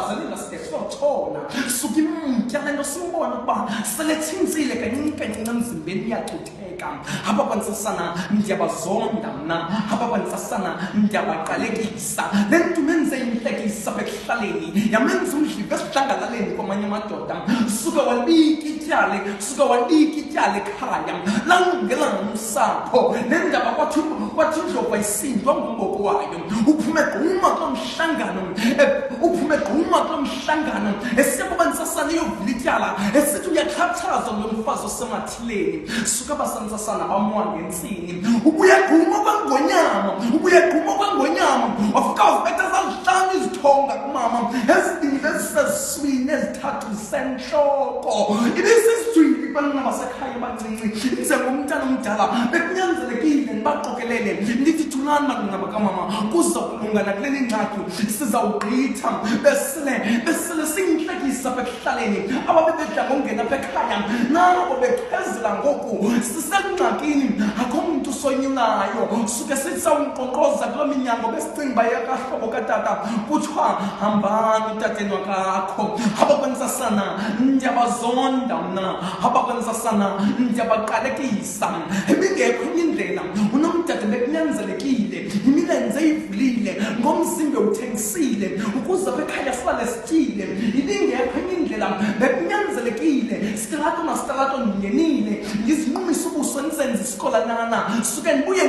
Zanina sithethothona suka imtya le nto simbona ukuba selethintsile kancinci emzimbeni iyacutheka. Abakwantsasana ndiyabazonda mna, abakwantsasana ndiyabaqalekisa. Le nto menze intlekisa apha ekuhlaleni yamenza umdliva esidlangalaleni kwamanye amadoda. Suka walibika ityala, suka walibika ityala ekhaya langelanga nosapho. Le ndaba kwathi indlovu ayisindwa ngungoko wayo. Uphume gquma kulo mhlangano, uphume gquma kulo mhlangano esiyabakwantsasana iyovula ityala esithi uyaxhatshazwa ngulo mfazi osemathileni. Suka abasantsasana bamoya ngentsini. Ubuye gquma kwangonyama, ubuye gquma kwangonyama. Wafika wazibetha zazihlanu izithonga kumama, ezibini ezisesiswini ezithathu zisentloko. Ibisisijwili kubantwana basekhaya abancinci njengomntana omdala bekunyanzelekile ndibaqokelele ndithi thulani bantwana bakamama kuza kulungana kule ngxaki sizawugqitha. Besele siyintlekisa apha ekuhlaleni ababebedla ngongena apha ekhaya nabo bechwezela ngoku sisengxakini akho mntu usonyulayo. Suke sithi sawunkqonkqoza kuloo minyango besicinga uba yakahlobo katata kuthiwa hambani utateni wakakho. Abakwantsasana ndiyabazonda mna, abakwantsasana ndiyabaqalekisa. Ibingekho enye indlela unomdade bekunyanzelekile imilenze ivulile ngomzimba uthengisile ukuze apha ekhaya sihlale sityile. Ibingekho enye indlela bekunyanzelekile sitalato nasitalato ndingenile ndizinqumisa ubuso ndisenze isikolanana suke ndibuye